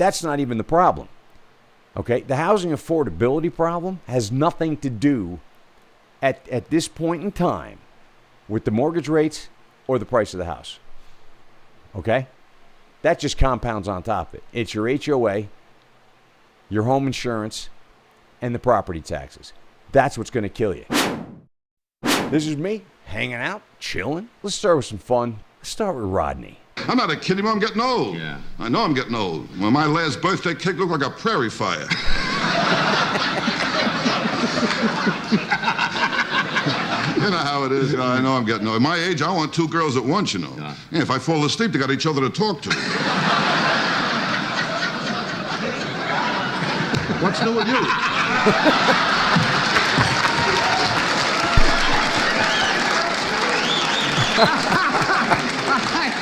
that's not even the problem. Okay, the housing affordability problem has nothing to do at this point in time with the mortgage rates or the price of the house. Okay? That just compounds on top of it. It's your HOA, your home insurance, and the property taxes. That's what's going to kill you. This is me, hanging out, chilling. Let's start with some fun. Let's start with Rodney. I'm not a kid anymore, I'm getting old. Yeah. I know I'm getting old. Well, my last birthday cake looked like a prairie fire. You know how it is. I know I'm getting old. At my age, I want two girls at once, you know. Yeah. Yeah, if I fall asleep, they got each other to talk to. What's new with you?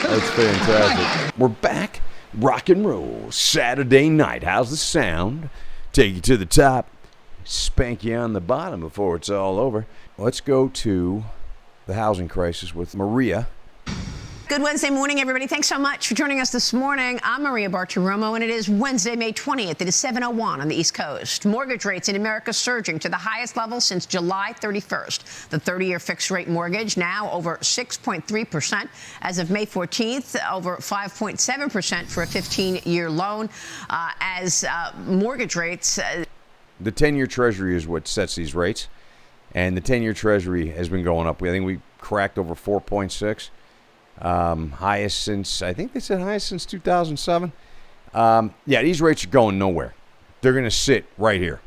That's fantastic. We're back. Rock and roll. Saturday night. How's the sound? Take you to the top. Spank you on the bottom before it's all over. Let's go to the housing crisis with Maria. Good Wednesday morning, everybody. Thanks so much for joining us this morning. I'm Maria Bartiromo, and it is Wednesday, May 20th. It is 7:01 on the East Coast. Mortgage rates in America surging to the highest level since July 31st. The 30-year fixed-rate mortgage now over 6.3%. As of May 14th, over 5.7% for a 15-year loan. As mortgage rates... The 10-year treasury is what sets these rates, and the 10-year treasury has been going up. I think we cracked over 4.6. Highest since, I think they said highest since 2007. Yeah, these rates are going nowhere. They're going to sit right here.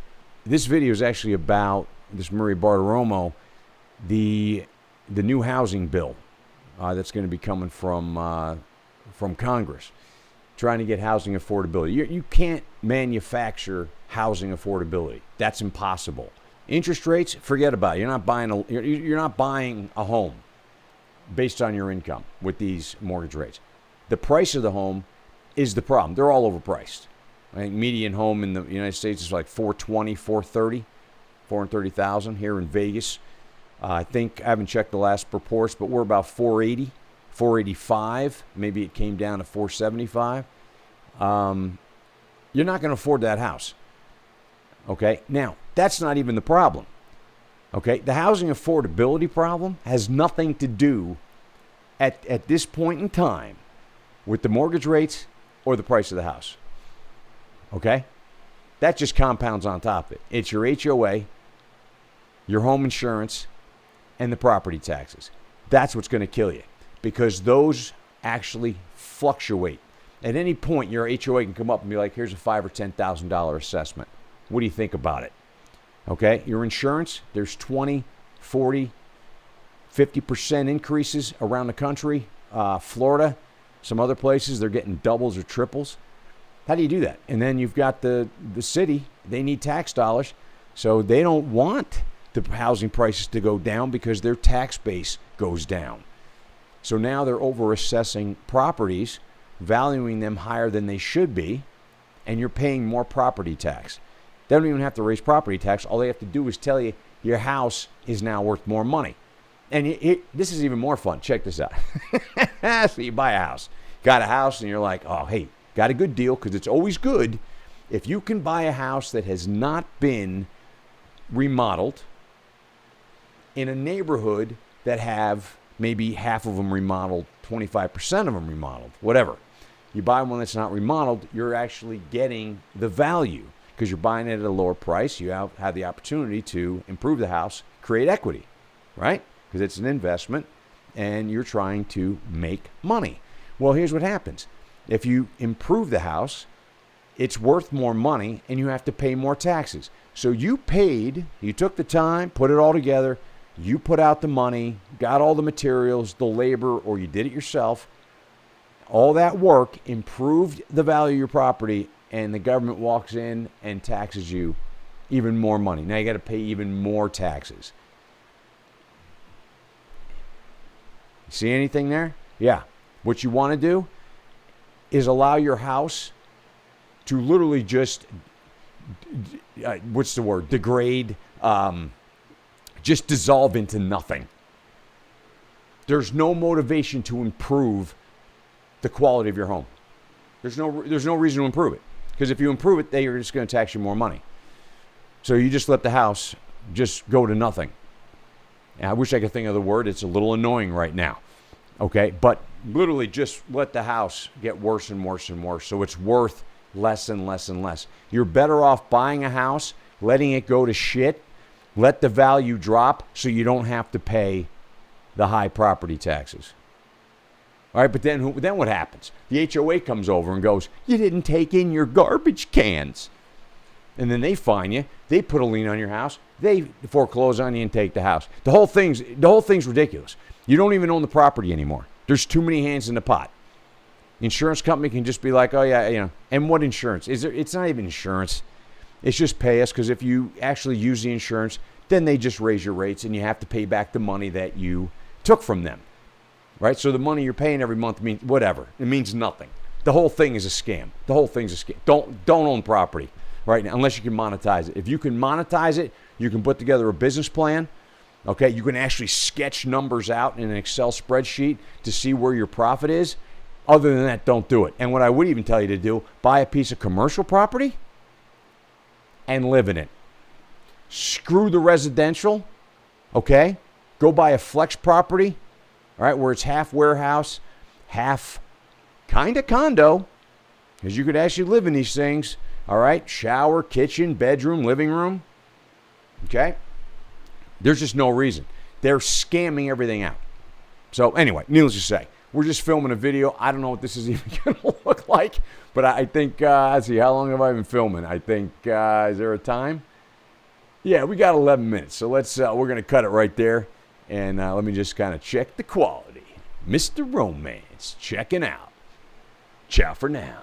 This video is actually about this Maria Bartiromo, the new housing bill that's going to be coming from Congress, trying to get housing affordability. You can't manufacture housing affordability. That's impossible. Interest rates, forget about it. You're not buying a home based on your income with these mortgage rates. The price of the home is the problem. They're all overpriced. I think median home in the United States is like $420,000, $430,000, $430,000 here in Vegas. I think I haven't checked the last reports, but we're about $480,000, $485,000. Maybe it came down to $475,000. You're not going to afford that house. Okay? Now, that's not even the problem. Okay, the housing affordability problem has nothing to do at this point in time with the mortgage rates or the price of the house. Okay? That just compounds on top of it. It's your HOA, your home insurance, and the property taxes. That's what's going to kill you because those actually fluctuate. At any point, your HOA can come up and be like, here's a $5,000 or $10,000 assessment. What do you think about it? Okay, your insurance, there's 20, 40, 50% increases around the country. Florida, some other places, they're getting doubles or triples. How do you do that? And then you've got the city, they need tax dollars, so they don't want the housing prices to go down because their tax base goes down. So now they're over-assessing properties, valuing them higher than they should be, and you're paying more property tax. They don't even have to raise property tax. All they have to do is tell you your house is now worth more money. And this is even more fun. Check this out. So you buy a house. Got a house and you're like, oh, hey, got a good deal because it's always good if you can buy a house that has not been remodeled in a neighborhood that have maybe half of them remodeled, 25% of them remodeled, whatever. You buy one that's not remodeled, you're actually getting the value. Because you're buying it at a lower price, you have the opportunity to improve the house, create equity, right? Because it's an investment, and you're trying to make money. Well, here's what happens. If you improve the house, it's worth more money, and you have to pay more taxes. So you took the time, put it all together, you put out the money, got all the materials, the labor, or you did it yourself. All that work improved the value of your property, and the government walks in and taxes you even more money. Now you got to pay even more taxes. See anything there? Yeah. What you want to do is allow your house to literally just, degrade, just dissolve into nothing. There's no motivation to improve the quality of your home. There's no reason to improve it. Because if you improve it, they are just going to tax you more money. So you just let the house just go to nothing. And I wish I could think of the word. It's a little annoying right now. Okay, but literally just let the house get worse and worse and worse. So it's worth less and less and less. You're better off buying a house, letting it go to shit, let the value drop so you don't have to pay the high property taxes. All right, but then what happens? The HOA comes over and goes, you didn't take in your garbage cans. And then they fine you. They put a lien on your house. They foreclose on you and take the house. The whole thing's ridiculous. You don't even own the property anymore. There's too many hands in the pot. The insurance company can just be like, oh yeah, you know. And what insurance? It's not even insurance. It's just pay us, because if you actually use the insurance, then they just raise your rates and you have to pay back the money that you took from them. Right? So the money you're paying every month means whatever. It means nothing. The whole thing is a scam. The whole thing's a scam. Don't own property right now unless you can monetize it. If you can monetize it, you can put together a business plan. Okay, you can actually sketch numbers out in an Excel spreadsheet to see where your profit is. Other than that, don't do it. And what I would even tell you to do, buy a piece of commercial property and live in it. Screw the residential, okay? Go buy a flex property, all right, where it's half warehouse, half kind of condo, because you could actually live in these things, all right? Shower, kitchen, bedroom, living room, okay? There's just no reason. They're scamming everything out. So anyway, needless to say, we're just filming a video. I don't know what this is even going to look like, but I think, let's see, how long have I been filming? I think, is there a time? Yeah, we got 11 minutes. So we're going to cut it right there. And let me just kind of check the quality. Mr. Romance checking out. Ciao for now.